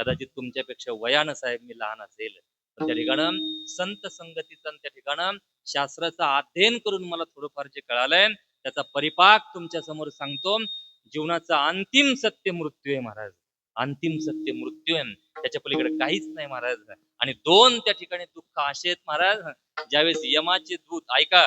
कदाचित तुमच्यापेक्षा वयानं साहेब मी लहान असेल, पण त्या ठिकाणं संत संगतीचं आणि त्या ठिकाणं शास्त्राचं अध्ययन करून मला थोडंफार जे कळालंय त्याचा परिपाक तुमच्या समोर सांगतो. जीवनाचं अंतिम सत्य मृत्यू आहे महाराज. अंतिम सत्य मृत्यू आहे, त्याच्या पलीकडे काहीच नाही महाराज. आणि दोन त्या ठिकाणी दुःख असे आहेत महाराज, ज्यावेळेस यमाचे दूत ऐका,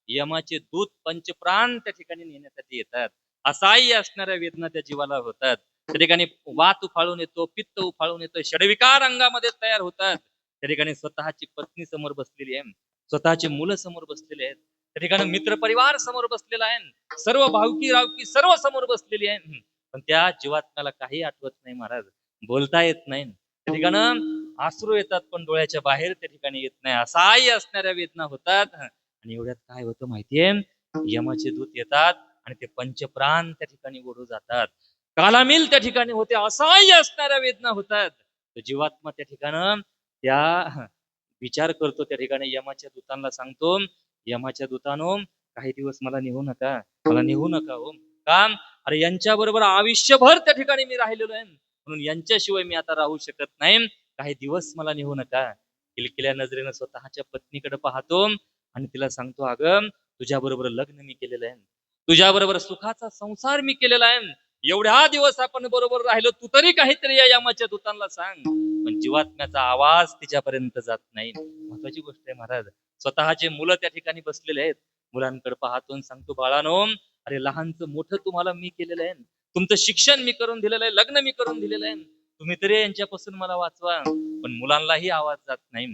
यमाचे दूत पंचप्राण त्या ठिकाणी नेण्यासाठी येतात. असाही असणाऱ्या वेदना त्या जीवाला होतात. त्या ठिकाणी वात उफाळून येतो, पित्त उफाळून येतो, षडविकार अंगामध्ये तयार होतात. त्या ठिकाणी स्वतःची पत्नी समोर बसलेली आहे, स्वतःची मुलं समोर बसलेले आहेत, त्या ठिकाणी मित्र परिवार समोर बसलेला आहे, सर्व भावकी रावकी सर्व समोर बसलेली आहे. पण त्या जीवात्म्याला काही आठवत नाही महाराज, बोलता येत नाही. त्या ठिकाणं अश्रू येतात पण डोळ्याच्या बाहेर त्या ठिकाणी येत नाही. असाही असणाऱ्या वेदना होतात. आणि एवढ्यात काय होतं माहितीये, यमाचे दूत येतात आणि ते पंचप्राण त्या ठिकाणी ओढून जातात. कालामिल त्या ठिकाणी होते, असाही असणाऱ्या वेदना होतात. तो जीवात्मा त्या ठिकाणं त्या विचार करतो, त्या ठिकाणी यमाच्या दूतांना सांगतो, यमाच्या दूतानो काही दिवस मला नेऊ नका, मला नेऊ नका हो. का? अरे यांच्या बरोबर आयुष्यभर त्या ठिकाणी मी राहिलेलो आहे, म्हणून यांच्याशिवाय मी आता राहू शकत नाही. काही दिवस मला नेऊ नका. किलकिल्या नजरेनं स्वतःच्या पत्नीकडे पाहतो आणि तिला सांगतो, अगं तुझ्या बरोबर लग्न मी केलेलं आहे, तुझ्या बरोबर सुखाचा संसार मी केलेला आहे, एवढ्या दिवस आपण बरोबर राहिलो, तू तरी काहीतरी या यमाच्या दूतांना सांग. पण जीवात्म्याचा आवाज तिच्यापर्यंत जात नाही. महत्वाची गोष्ट आहे महाराज. स्वतःचे मुलं त्या ठिकाणी बसलेले आहेत, मुलांकडे पाहतो सांगतो, बाळानो अरे लहानचं मोठं तुम्हाला मी केलेलं आहे, तुमचं शिक्षण मी करून दिलेलं आहे, लग्न मी करून दिलेलं आहे, तुम्ही तरी यांच्यापासून मला वाचवा. पण मुलांनाही आवाज जात नाही.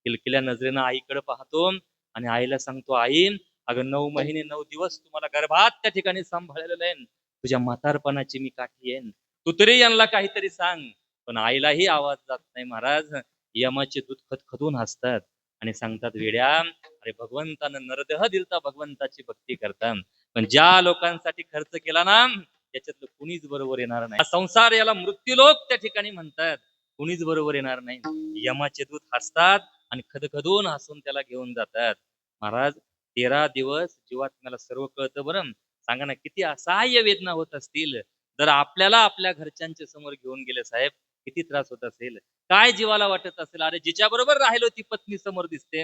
किलकिल्या नजरेनं आईकडे पाहतो आणि आईला सांगतो, आई अगं 9 महिने 9 दिवस तुम्हाला गर्भात त्या ठिकाणी सांभाळलेलं आहे, तुझ्या म्हातारपणाची मी काठी आहे, तू तरी यांना काहीतरी सांग. पण आईलाही आवाज जात नाही महाराज. यमाचे दूत खदखदून हसतात आणि सांगतात, वेड्या अरे भगवंतानं नरदेह दिलता, भगवंताची भक्ती करता, पण ज्या लोकांसाठी खर्च केला ना त्याच्यातलं कुणीच बरोबर येणार नाही. संसार याला मृत्यूलोक त्या ठिकाणी म्हणतात, कुणीच बरोबर येणार नाही. यमाचे दूत हसतात आणि खदखदून हसून त्याला घेऊन जातात. महाराज 13 दिवस जीवात्म्याला सर्व कळतं. बरं सांगा ना, किती असहाय्य वेदना होत असतील. जर आपल्याला आपल्या घरच्यांच्या समोर घेऊन गेले साहेब, किती त्रास होत असेल, काय जीवाला वाटत असेल. अरे जिच्या बरोबर राहिलो ती पत्नी समोर दिसते,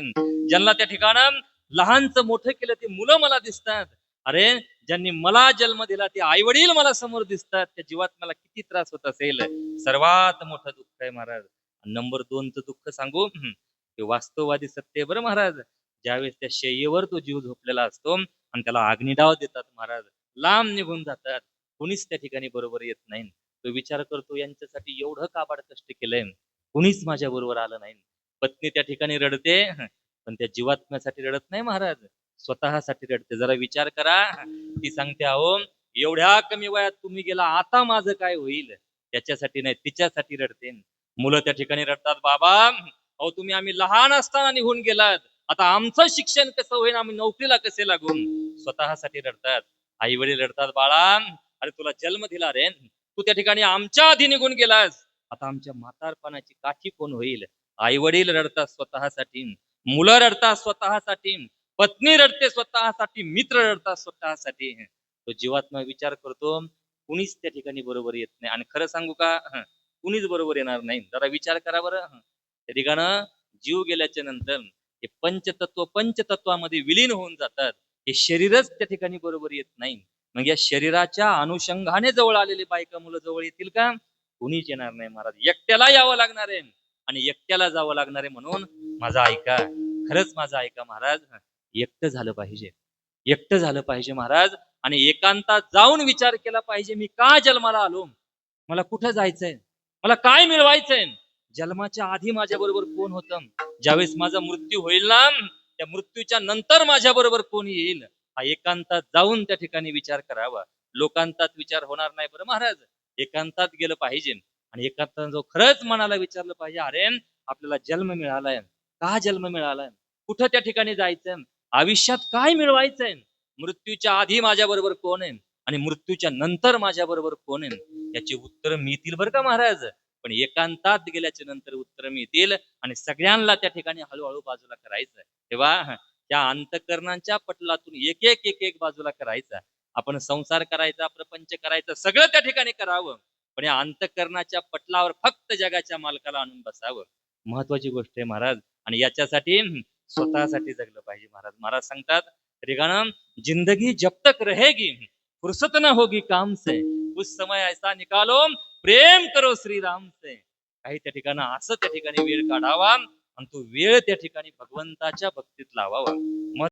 ज्यांना त्या ठिकाणं लहानचं मोठं केलं ती मुलं मला दिसतात, अरे ज्यांनी मला जन्म दिला ते आई वडील मला समोर दिसतात, त्या जीवात्म्याला किती त्रास होत असेल. सर्वात मोठं दुःख आहे महाराज. नंबर 2चं दुःख सांगू, ते वास्तववादी सत्य आहे बरं महाराज. ज्यावेळेस त्या शय्येवर तो जीव झोपलेला असतो आणि त्याला अग्निडाव देतात महाराज, लांब निघून जातात, कुणीच त्या ठिकाणी बरोबर येत नाही. तो विचार करतो, यांच्यासाठी एवढं काबाड कष्ट केलंय, कुणीच माझ्या बरोबर आलं नाही. पत्नी त्या ठिकाणी रडते, पण त्या जीवात्म्यासाठी रडत नाही महाराज, स्वतःसाठी रडते. जरा विचार करा. ती सांगते, अहो एवढ्या कमी वयात तुम्ही गेला, आता माझं काय होईल, त्याच्यासाठी नाही तिच्यासाठी रडते. मुलं त्या ठिकाणी रडतात, बाबा अहो तुम्ही आम्ही लहान असताना निघून गेलात, आता आमचं शिक्षण कसं होईल, आम्ही नोकरीला कसे लागून. स्वतःसाठी रडतात. आई वडील रडतात, बाळा अरे तुला जन्म दिला रे, तू त्या ठिकाणी आमच्या आधी निघून गेलास, आता आमच्या म्हातारपणाची काठी कोण होईल. आई वडील रडतात स्वतःसाठी, मुलं रडतात स्वतःसाठी, पत्नी रडते स्वतःसाठी, मित्र रडतात स्वतःसाठी. तो जीवात्मा विचार करतो, कुणीच त्या ठिकाणी बरोबर येत नाही. आणि खरं सांगू का, कुणीच बरोबर येणार नाही. जरा विचार करा बरं. त्या ठिकाणं जीव गेल्याच्या नंतर हे पंचतत्वामध्ये विलीन होऊन जातात. हे शरीरच त्या ठिकाणी बरोबर येत नाही. मग या शरीराच्या अनुषंगाने जवळ आलेले बायका मुलं जवळ येतील का? कुणीच येणार नाही महाराज. एकट्याला यावं लागणार आहे आणि एकट्याला जावं लागणार आहे. म्हणून माझा ऐका, खरंच माझा ऐका महाराज. एकटं झालं पाहिजे, एकटं झालं पाहिजे महाराज. आणि एकांतात जाऊन विचार केला पाहिजे, मी का जन्माला आलो, मला कुठं जायचंय, मला काय मिळवायचंय. जन्माच्या आधी माझ्या बरोबर कोण होतं, ज्यावेळेस माझा मृत्यू होईल ना, त्या मृत्यूच्या नंतर माझ्या बरोबर कोण येईल, हा एकांतात जाऊन त्या ठिकाणी विचार करावा. लोकांतात विचार होणार नाही बरं महाराज. एकांतात गेलं पाहिजे आणि एकांतात जो खरंच मनाला विचारलं पाहिजे, अरे आपल्याला जन्म मिळालाय, का जन्म मिळालाय, कुठं त्या ठिकाणी जायचंय, आयुष्यात काय मिळवायचंय, मृत्यूच्या आधी माझ्या बरोबर कोण आहे आणि मृत्यूच्या नंतर माझ्या बरोबर कोण आहे, याची उत्तर मिळतील बरं का महाराज. पण एकांतात गेल्याच्या नंतर उत्तर मिळतील आणि सगळ्यांना त्या ठिकाणी हळूहळू बाजूला करायचं. तेव्हा त्या अंतःकरणांच्या पटलातून एक एक एक एक बाजूला करायचा. आपण संसार करायचा, प्रपंच करायचा, सगळं त्या ठिकाणी करावं. पण या अंतःकरणाच्या पटलावर फक्त जगाच्या मालकाला आणून बसावं. महत्वाची गोष्ट आहे महाराज. आणि याच्यासाठी स्वतःसाठी जगलं पाहिजे महाराज. महाराज सांगतात ठिकाण, जिंदगी जब तक रहेगी फुर्सत न होगी काम से, उस समय ऐसा निकालो प्रेम करो श्री राम से. काही त्या ठिकाणी असं त्या ठिकाणी वेळ काढावा आणि तो वेळ त्या ठिकाणी भगवंताच्या भक्तीत लावावा.